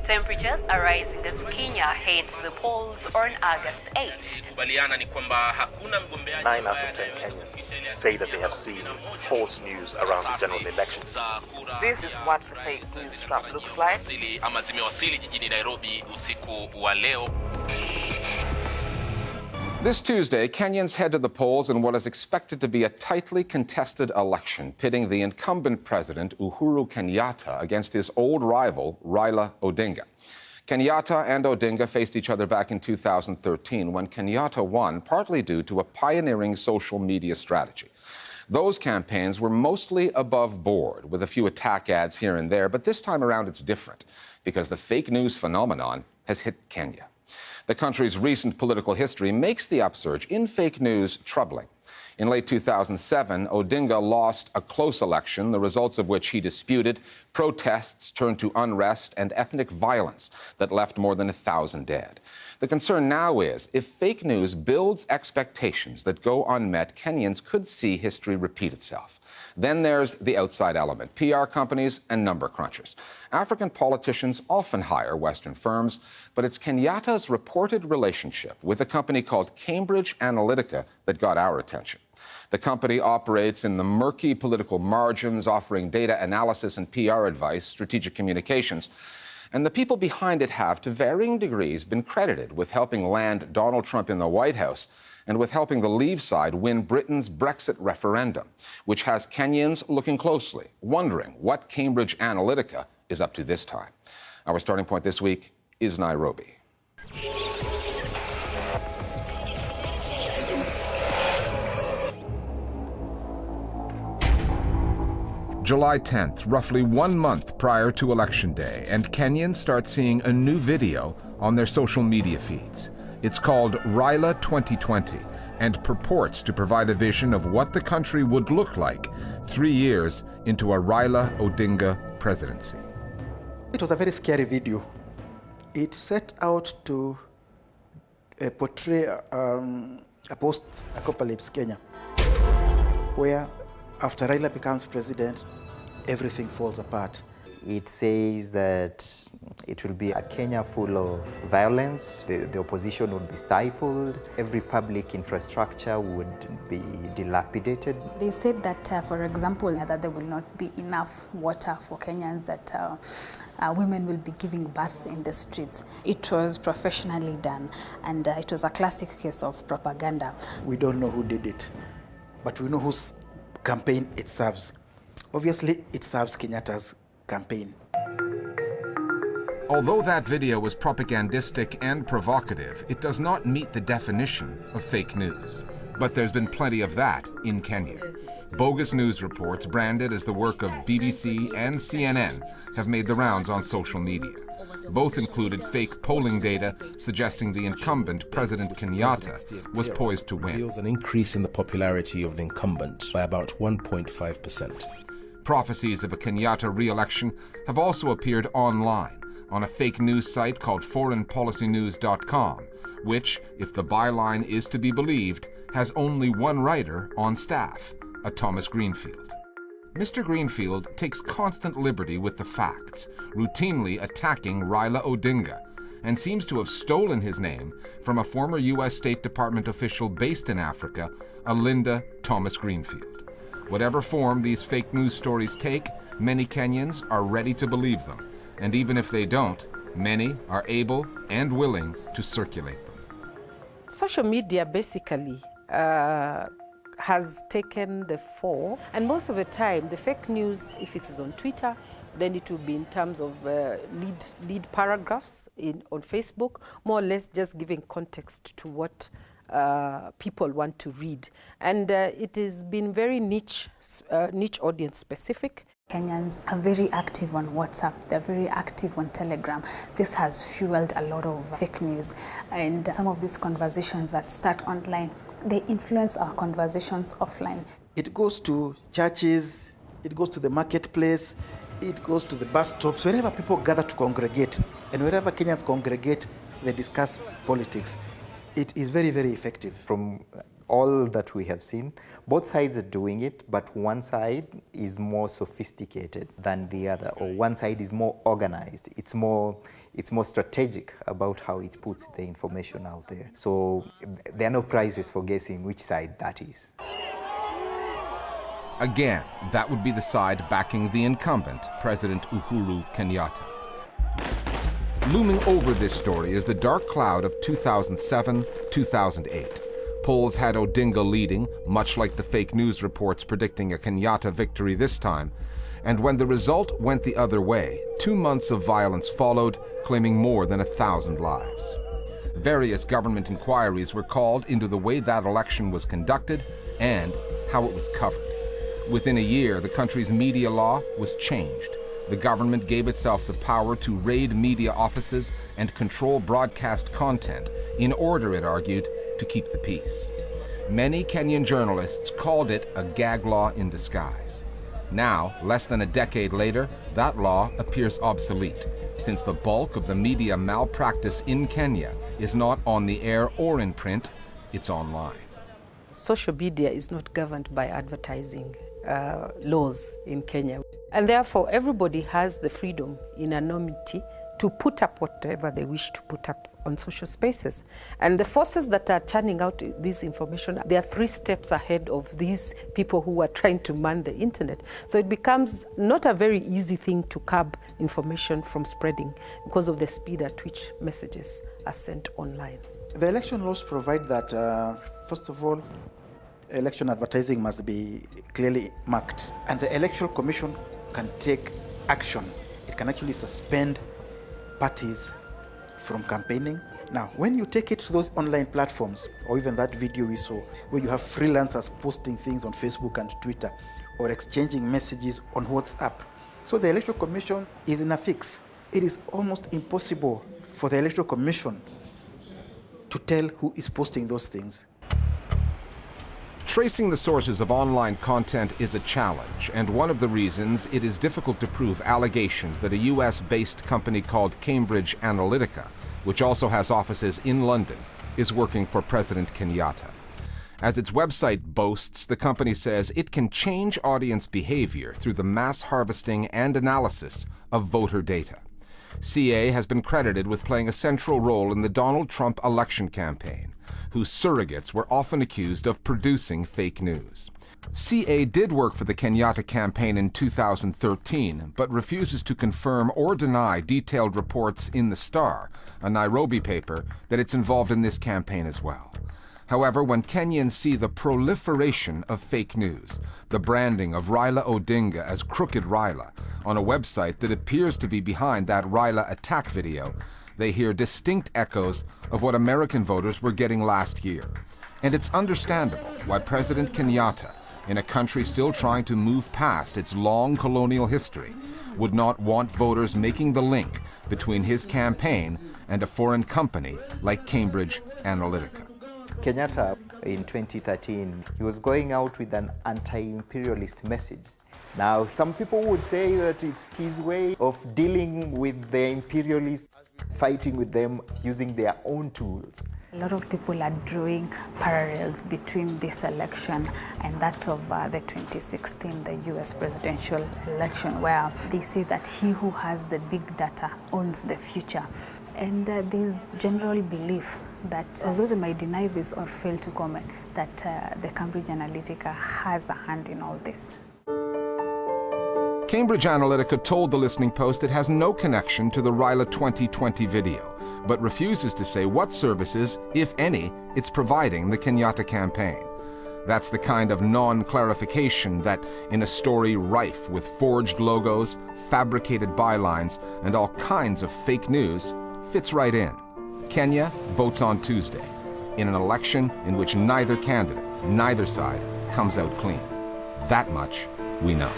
Temperatures are rising as Kenya heads to the polls on August 8th. 9 out of 10 Kenyans say that they have seen false news around the general elections. This is what the fake news trap looks like. This Tuesday, Kenyans head to the polls in what is expected to be a tightly contested election, pitting the incumbent president, Uhuru Kenyatta, against his old rival, Raila Odinga. Kenyatta and Odinga faced each other back in 2013 when Kenyatta won, partly due to a pioneering social media strategy. Those campaigns were mostly above board, with a few attack ads here and there, but this time around it's different, because the fake news phenomenon has hit Kenya. The country's recent political history makes the upsurge in fake news troubling. In late 2007, Odinga lost a close election, the results of which he disputed. Protests turned to unrest and ethnic violence that left more than 1,000 dead. The concern now is, if fake news builds expectations that go unmet, Kenyans could see history repeat itself. Then there's the outside element, PR companies and number crunchers. African politicians often hire Western firms, but it's Kenyatta's reported relationship with a company called Cambridge Analytica that got our attention. The company operates in the murky political margins, offering data analysis and PR advice, strategic communications. And the people behind it have, to varying degrees, been credited with helping land Donald Trump in the White House and with helping the Leave side win Britain's Brexit referendum, which has Kenyans looking closely, wondering what Cambridge Analytica is up to this time. Our starting point this week is Nairobi. July 10th, roughly 1 month prior to Election Day, and Kenyans start seeing a new video on their social media feeds. It's called Raila 2020 and purports to provide a vision of what the country would look like 3 years into a Raila Odinga presidency. It was a very scary video. It set out to portray a post-apocalypse Kenya, where after Raila becomes president, everything falls apart. It says that it will be a Kenya full of violence, the opposition would be stifled, every public infrastructure would be dilapidated. They said that, for example, that there will not be enough water for Kenyans, that women will be giving birth in the streets. It was professionally done, and it was a classic case of propaganda. We don't know who did it, but we know whose campaign it serves. Obviously, it serves Kenyatta's campaign. Although that video was propagandistic and provocative, it does not meet the definition of fake news. But there's been plenty of that in Kenya. Bogus news reports branded as the work of BBC and CNN have made the rounds on social media. Both included fake polling data suggesting the incumbent, President Kenyatta, was poised to win. Reveals an increase in the popularity of the incumbent by about 1.5%. Prophecies of a Kenyatta re-election have also appeared online on a fake news site called foreignpolicynews.com, which, if the byline is to be believed, has only one writer on staff, a Thomas Greenfield. Mr. Greenfield takes constant liberty with the facts, routinely attacking Raila Odinga, and seems to have stolen his name from a former U.S. State Department official based in Africa, Linda Thomas Greenfield. Whatever form these fake news stories take, many Kenyans are ready to believe them. And even if they don't, many are able and willing to circulate them. Social media basically has taken the fall, and most of the time the fake news, if it is on Twitter, then it will be in terms of lead paragraphs on Facebook, more or less just giving context to what people want to read. And it has been very niche audience specific. Kenyans are very active on WhatsApp, they're very active on Telegram. This has fueled a lot of fake news. And some of these conversations that start online, they influence our conversations offline. It goes to churches, it goes to the marketplace, it goes to the bus stops, wherever people gather to congregate. And wherever Kenyans congregate, they discuss politics. It is very, very effective. From all that we have seen. Both sides are doing it, but one side is more sophisticated than the other, or one side is more organized. It's more strategic about how it puts the information out there. So there are no prizes for guessing which side that is. Again, that would be the side backing the incumbent, President Uhuru Kenyatta. Looming over this story is the dark cloud of 2007-2008. Polls had Odinga leading, much like the fake news reports predicting a Kenyatta victory this time. And when the result went the other way, 2 months of violence followed, claiming more than 1,000 lives. Various government inquiries were called into the way that election was conducted and how it was covered. Within a year, the country's media law was changed. The government gave itself the power to raid media offices and control broadcast content in order, it argued, to keep the peace. Many Kenyan journalists called it a gag law in disguise. Now, less than a decade later, that law appears obsolete, since the bulk of the media malpractice in Kenya is not on the air or in print, it's online. Social media is not governed by advertising laws in Kenya. And therefore, everybody has the freedom in anonymity to put up whatever they wish to put up on social spaces. And the forces that are churning out this information, they are 3 steps ahead of these people who are trying to man the internet. So it becomes not a very easy thing to curb information from spreading because of the speed at which messages are sent online. The election laws provide that, first of all, election advertising must be clearly marked. And the Electoral Commission can take action. It can actually suspend parties from campaigning. Now, when you take it to those online platforms, or even that video we saw, where you have freelancers posting things on Facebook and Twitter, or exchanging messages on WhatsApp. So the Electoral Commission is in a fix. It is almost impossible for the Electoral Commission to tell who is posting those things. Tracing the sources of online content is a challenge, and one of the reasons it is difficult to prove allegations that a US-based company called Cambridge Analytica, which also has offices in London, is working for President Kenyatta. As its website boasts, the company says it can change audience behavior through the mass harvesting and analysis of voter data. CA has been credited with playing a central role in the Donald Trump election campaign, whose surrogates were often accused of producing fake news. CA did work for the Kenyatta campaign in 2013, but refuses to confirm or deny detailed reports in The Star, a Nairobi paper, that it's involved in this campaign as well. However, when Kenyans see the proliferation of fake news, the branding of Raila Odinga as Crooked Raila on a website that appears to be behind that Raila attack video, they hear distinct echoes of what American voters were getting last year. And it's understandable why President Kenyatta, in a country still trying to move past its long colonial history, would not want voters making the link between his campaign and a foreign company like Cambridge Analytica. Kenyatta, in 2013, he was going out with an anti-imperialist message. Now, some people would say that it's his way of dealing with the imperialists, fighting with them using their own tools. A lot of people are drawing parallels between this election and that of the 2016, the US presidential election, where they say that he who has the big data owns the future. And there's general belief that, although they might deny this or fail to comment, that the Cambridge Analytica has a hand in all this. Cambridge Analytica told the Listening Post it has no connection to the Raila 2020 video, but refuses to say what services, if any, it's providing the Kenyatta campaign. That's the kind of non-clarification that, in a story rife with forged logos, fabricated bylines, and all kinds of fake news, fits right in. Kenya votes on Tuesday, in an election in which neither candidate, neither side, comes out clean. That much we know.